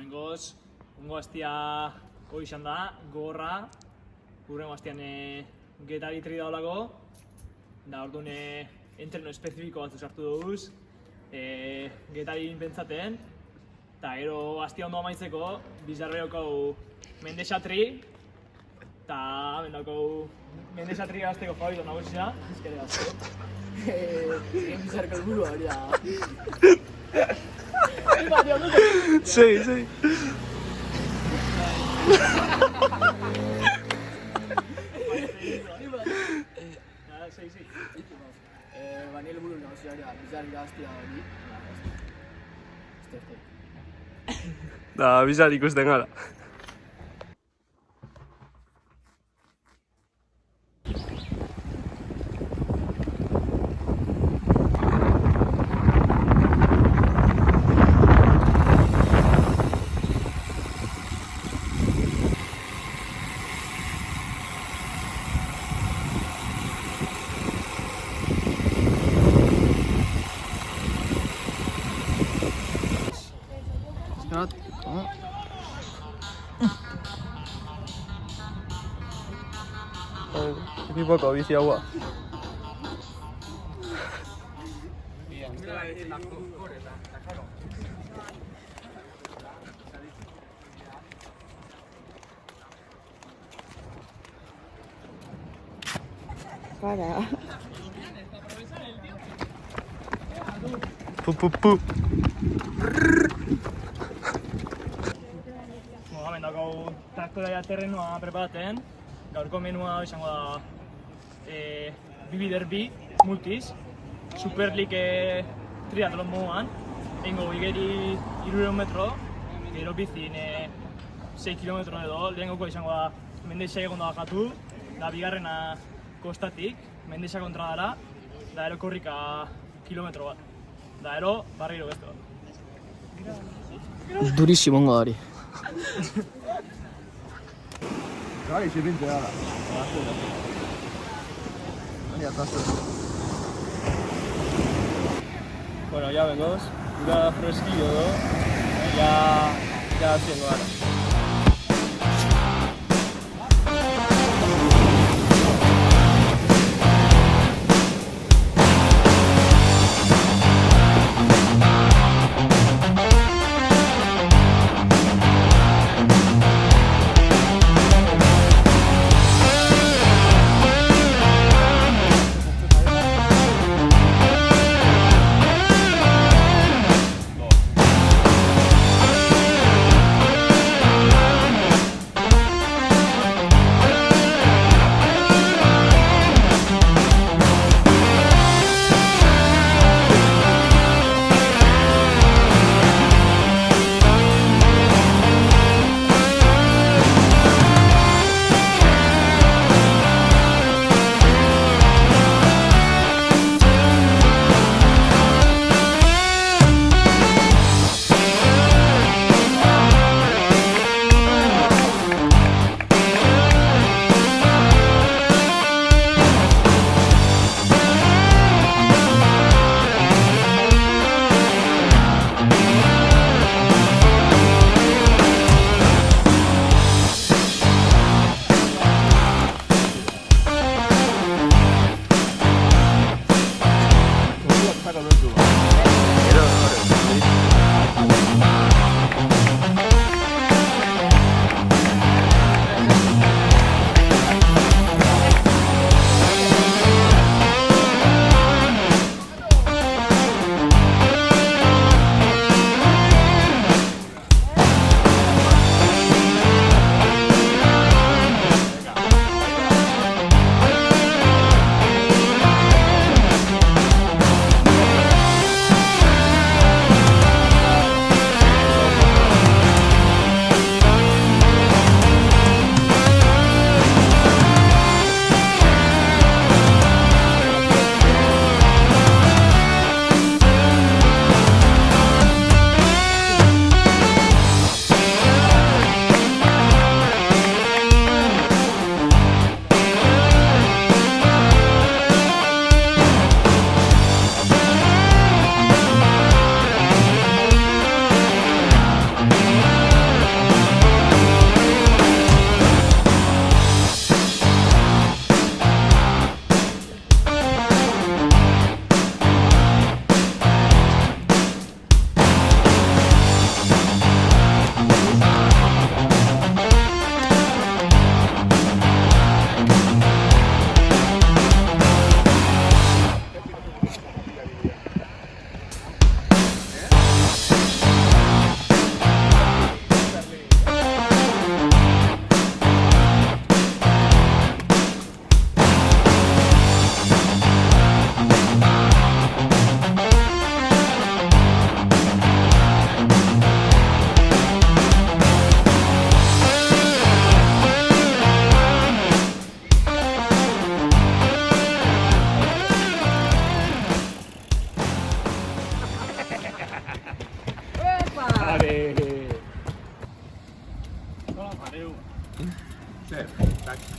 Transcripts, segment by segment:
Bengoz, ungo hastia hoi izan da, gogorra, gurrengo hastian Getari tri daolako, da orduan entreno espezifiko batzu sartu duguz, Getari pentsaten, eta gero hastia ondo amaitzeko, bizarre daukau Mendexatri, eta hemen daukau Mendexatri gazteko favorito nagusia, ezkere gazte. Egin bizarreko helburu hori da. Sí, sí. Bani helburu nagusia hori da, bizarri gaztea hori. Da, bizar ikusten gara. Epipoko bizi haua. Para. Pu. Hemen daukau traktorea terrenoa preparaten, gaurko menua izango da Bibiderbi multiz, Super League triatlon moduan, egingo igeri 300 metro, gero bizin 6 kilometro edo, lehengoko izango da Mendexa egon da bakatu, da bigarrena kostatik, Mendexa kontra dara, da ero korrika kilometro bat, da ero barriro beste bat. Durísimo ongo hori. Gai, zirrinte gara. Bueno, ya vengoz, ura fresquillo do, ya haciendo ahora.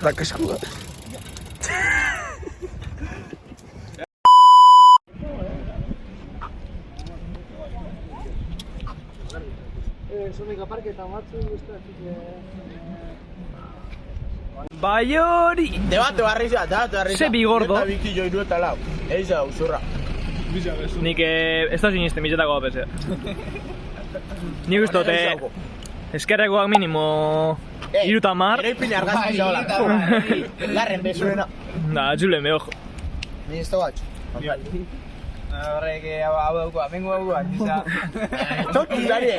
Tak esku bat. Zonik aparke eta batzu Bai hori! Debate barri bat. Ze bi gordo. Eta biki joiru eta lau. Eiz hau, zurra. Nik ez da sinisten bizetako apesea. Nik uste dute eskerrekoak minimo 30. Eraipin argazki zaola. Larren bezuena. Da, julen me ojo. Ni ez da batxo. Horrek hau dauko, amengo hau Txoki gari.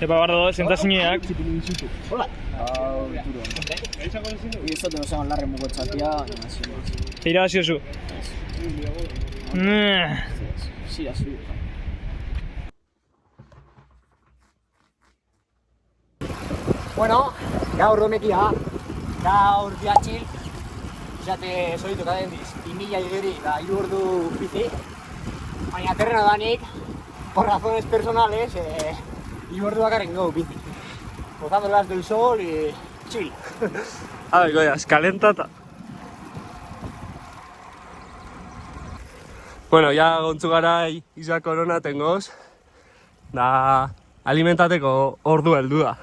Epa bardo, sentazineak. Hola. Izaten osagon larren mugo txatia, Irabazio zu. Sí, así. Bueno, gaur domekia, gaur biatxil, izate solitu kaden diz, 2000 igeri da 3 ordu bizi, baina terreno danik, por razones personales, 3 ordu bakarrik gau bizi. Gozando las del sol y chill. A ver, goiaz, kalentata. Bueno, ya gontzu gara Isa Korona tengoz, da alimentateko ordu heldu da.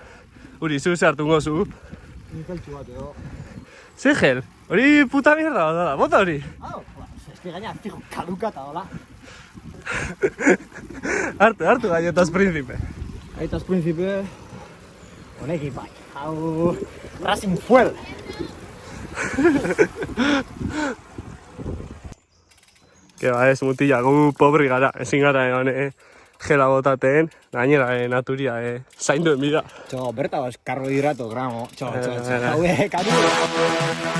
Uri, zu hartu gozu. Nik eltsu bat edo. Ze gel? Hori puta mierda bat da, bota hori. Es que gaina fijo kadukata, hola. Hartu galletas príncipe. Aitas príncipe, honekin bai, hau Racing Fuel. Que ba ez, mutila, gu pobri gara, ezin gara egon gela botaten, gainera naturia zainduen bida. Txo, berta bas, karbohidrato, gramo, txo, Eh. hau katu.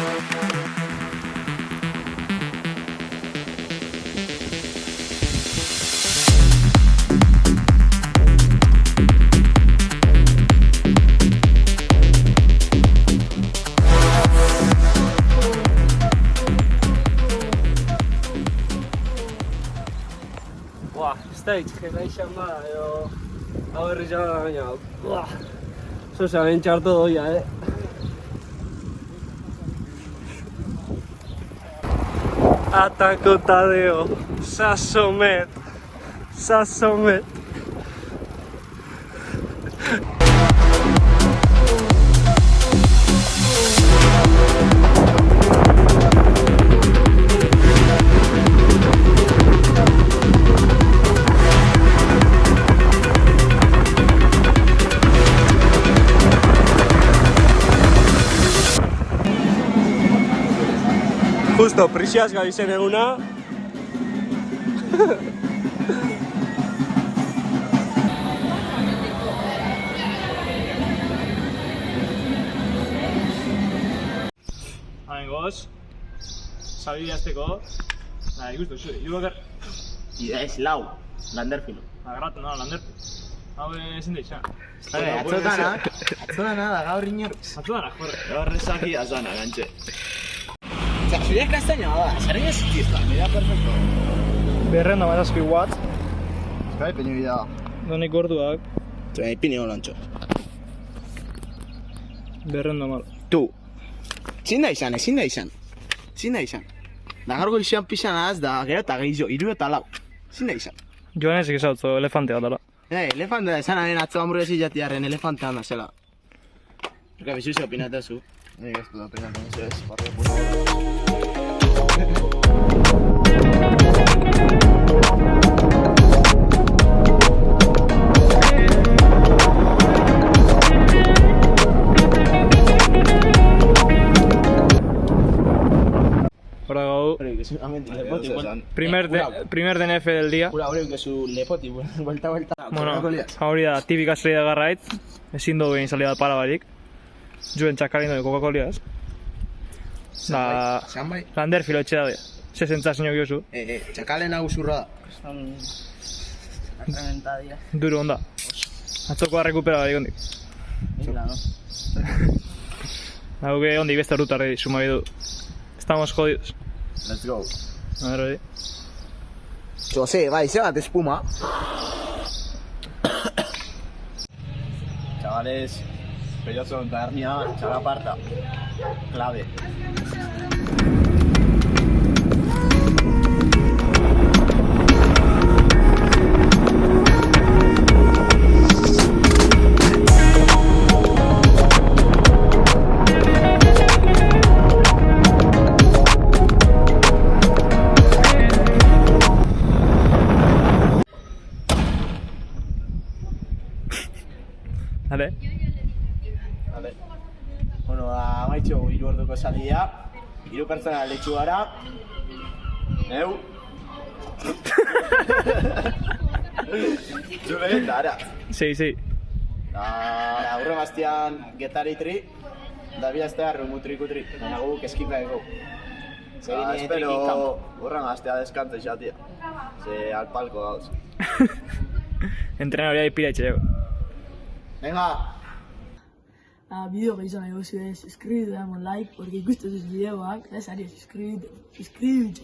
Buah, ez da itxen da izan da, edo... Hau berri izan da baina, buah... Zosa, bentxartu doia, Ataco Tadeo, Sasomet, Sasomet. Justo, prisiaz gabizen eguna. Hamen goz, sabide azteko. Ikustu, zu, bakar. Ida ez lau, landerfilo. Agarratu, no, landertu. Hau ezin da izan. Atzodana da, gaur inor. Atzudanak, jorre. Gaur ezaki azana, gantxe. Zuriak kastaina da, zerren ez zitizta, nire perfecto. Berrenda mazazpi watt, Eskai peñu bida. donik gorduak, Zuen ipini holantxo. berrenda mal. Tu, ezin da izan. Da gaur goizean pixan az, da gero eta gehiago, 3 eta 4. Ezin da izan. Joan ezik ezautzo elefante bat dela. Elefante da, esan hain atzo hamburguesi jatiarren elefante handa zela. Erka, bizu ze opinata zu? Nik ez dut opinatu, ez barrio Hora gau, primer DNF del día. Ura hori su lepoti, vuelta. Bueno, hori da, tipika salida garraitz. Ezin dugu egin salida para barik. Juen txakalin duen Coca-Cola, ez? Da, Zanbai, lander filo etxe daude. Ze zentzazio giozu, txakalen hau zurra da. duro onda. Atzoko recupera barik ondik. Hau que ondik beste ruta arredi, suma bidu. Estamos jodidos. Let's go. A ver, hori. Jose, bai, ze bat espuma. Chavales, pelotzo tabernia, txalaparta. Clave. Vale. Vale. Bueno, amaitxo, 3 orduko esaldia. 3 pertsona letxu gara. Neu. Zule, eta ara. Sí. Da, aurre bastian getari tri, da bihaztea rumutri-kutri, baina guk eskipa ego. Espero horren astea deskantza izatea. Ze alpalko gauz. Entrenadoria ipira itxeo. Venga! Bideo gehiago nahi gozio ez, suscribitu, damos like, porque gustos sus videoak, ez ari suscribitu.